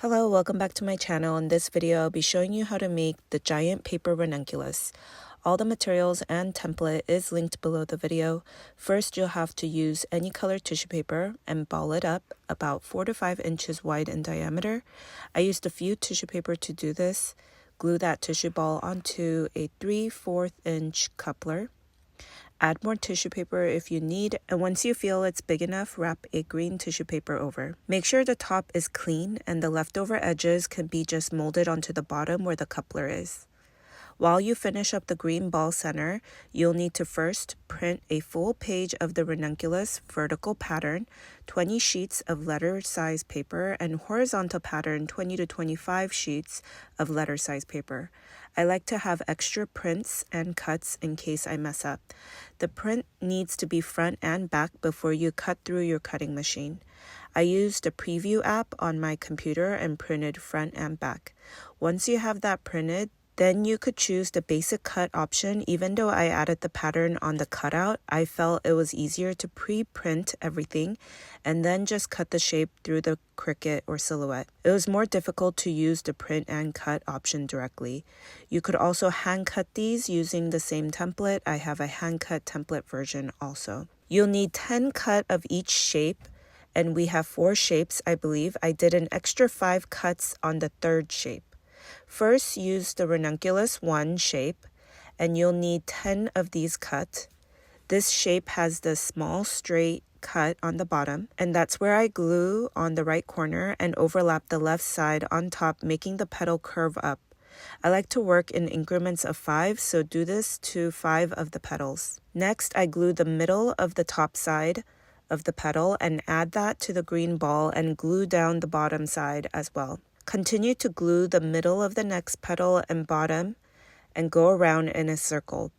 Hello, welcome back to my channel. In this video, I'll be showing you how to make the giant paper ranunculus. All the materials and template is linked below the video. First, you'll have to use any colored tissue paper and ball it up about 4 to 5 inches wide in diameter. I used a few tissue paper to do this. Glue that tissue ball onto a 3/4 inch coupler. Add more tissue paper if you need, and once you feel it's big enough, wrap a green tissue paper over. Make sure the top is clean and the leftover edges can be just molded onto the bottom where the coupler is. While you finish up the green ball center, you'll need to first print a full page of the ranunculus vertical pattern, 20 sheets of letter size paper, and horizontal pattern, 20 to 25 sheets of letter size paper. I like to have extra prints and cuts in case I mess up. The print needs to be front and back before you cut through your cutting machine. I used a preview app on my computer and printed front and back. Once you have that printed, then you could choose the basic cut option. Even though I added the pattern on the cutout, I felt it was easier to pre-print everything and then just cut the shape through the Cricut or Silhouette. It was more difficult to use the print and cut option directly. You could also hand cut these using the same template. I have a hand cut template version also. You'll need 10 cut of each shape, and we have 4 shapes, I believe. I did an extra 5 cuts on the 3rd shape. First, use the ranunculus 1 shape, and you'll need 10 of these cut. This shape has the small straight cut on the bottom, and that's where I glue on the right corner and overlap the left side on top, making the petal curve up. I like to work in increments of 5, so do this to 5 of the petals. Next, I glue the middle of the top side of the petal and add that to the green ball and glue down the bottom side as well. Continue to glue the middle of the next petal and bottom and go around in a circle.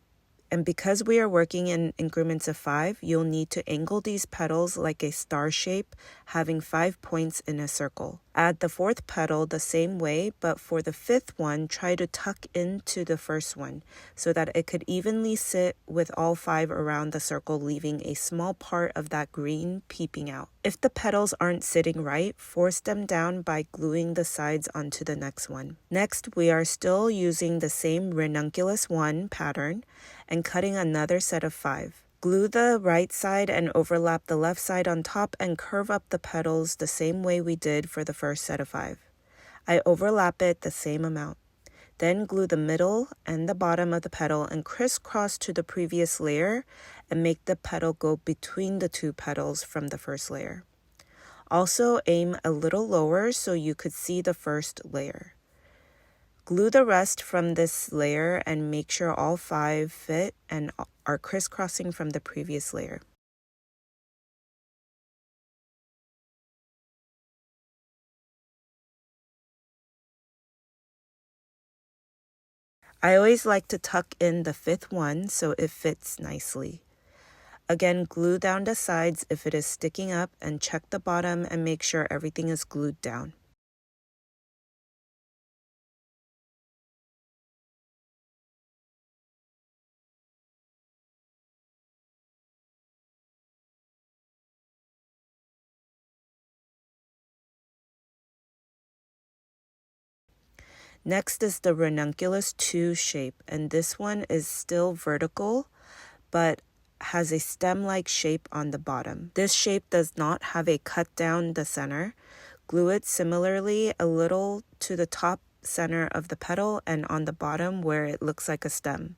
And because we are working in increments of 5, you'll need to angle these petals like a star shape, having 5 points in a circle. Add the 4th petal the same way, but for the 5th one, try to tuck into the first one so that it could evenly sit with all 5 around the circle, leaving a small part of that green peeping out. If the petals aren't sitting right, force them down by gluing the sides onto the next one. Next, we are still using the same ranunculus 1 pattern and cutting another set of 5. Glue the right side and overlap the left side on top and curve up the petals the same way we did for the first set of 5. I overlap it the same amount. Then glue the middle and the bottom of the petal and crisscross to the previous layer and make the petal go between the 2 petals from the first layer. Also aim a little lower so you could see the first layer. Glue the rest from this layer and make sure all 5 fit and are crisscrossing from the previous layer. I always like to tuck in the 5th one so it fits nicely. Again, glue down the sides if it is sticking up and check the bottom and make sure everything is glued down. Next is the ranunculus 2 shape, and this one is still vertical, but has a stem-like shape on the bottom. This shape does not have a cut down the center. Glue it similarly a little to the top center of the petal and on the bottom where it looks like a stem.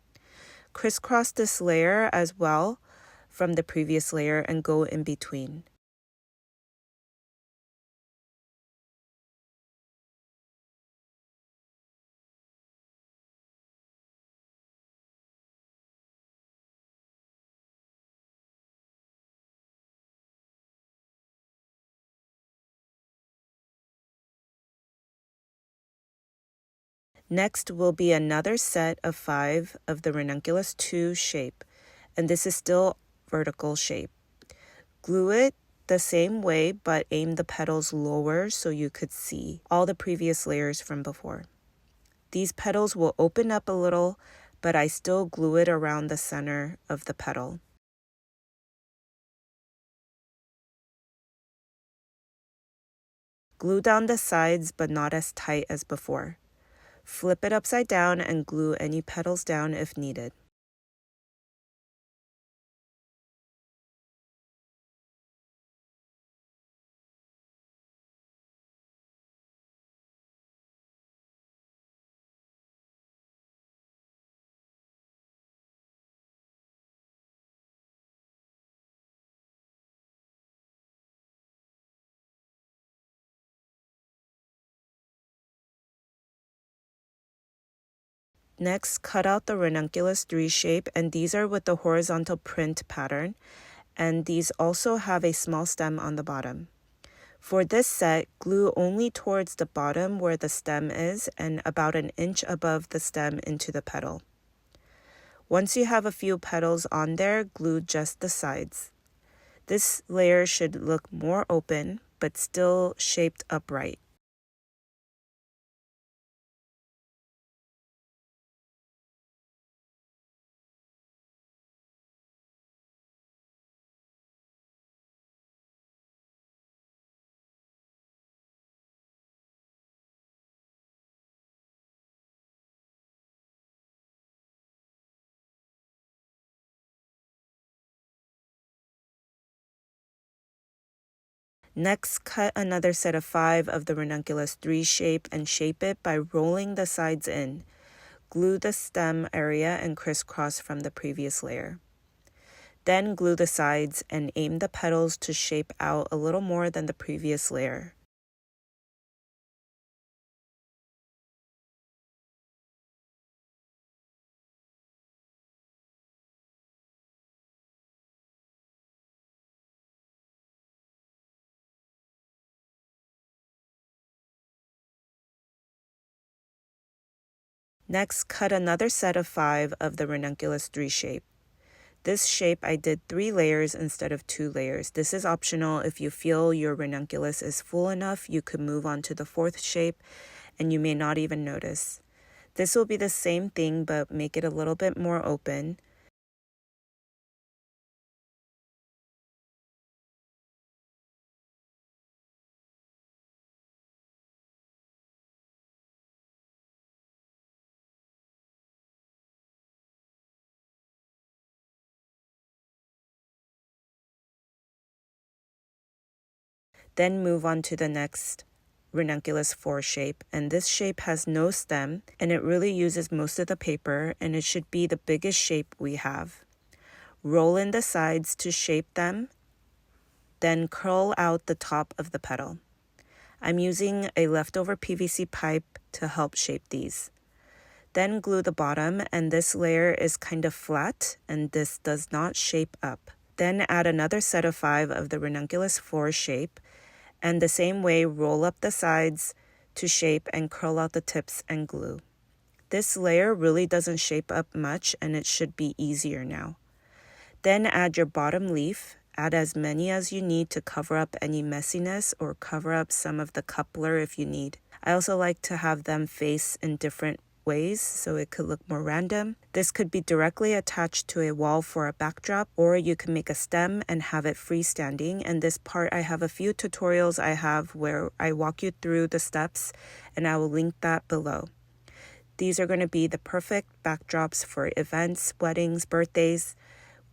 Crisscross this layer as well from the previous layer and go in between. Next will be another set of 5 of the ranunculus 2 shape, and this is still vertical shape. Glue it the same way, but aim the petals lower so you could see all the previous layers from before. These petals will open up a little, but I still glue it around the center of the petal. Glue down the sides but not as tight as before. Flip it upside down and glue any petals down if needed. Next, cut out the Ranunculus 3 shape, and these are with the horizontal print pattern, and these also have a small stem on the bottom. For this set, glue only towards the bottom where the stem is and about an inch above the stem into the petal. Once you have a few petals on there, glue just the sides. This layer should look more open, but still shaped upright. Next, cut another set of 5 of the Ranunculus 3 shape and shape it by rolling the sides in. Glue the stem area and crisscross from the previous layer. Then glue the sides and aim the petals to shape out a little more than the previous layer. Next, cut another set of 5 of the Ranunculus 3 shape. This shape I did 3 layers instead of 2 layers. This is optional. If you feel your ranunculus is full enough, you could move on to the 4th shape and you may not even notice. This will be the same thing but make it a little bit more open. Then move on to the next Ranunculus 4 shape, and this shape has no stem and it really uses most of the paper, and it should be the biggest shape we have. Roll in the sides to shape them, then curl out the top of the petal. I'm using a leftover PVC pipe to help shape these. Then glue the bottom, and this layer is kind of flat and this does not shape up. Then add another set of 5 of the Ranunculus 4 shape, and the same way roll up the sides to shape and curl out the tips and glue. This layer really doesn't shape up much and it should be easier now. Then add your bottom leaf. Add as many as you need to cover up any messiness or cover up some of the coupler if you need. I also like to have them face in different ways so it could look more random. This could be directly attached to a wall for a backdrop, or you can make a stem and have it freestanding. And this part, I have a few tutorials I have where I walk you through the steps, and I will link that below. These are going to be the perfect backdrops for events, weddings, birthdays,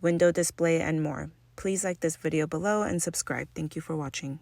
window display, and more. Please like this video below and subscribe. Thank you for watching.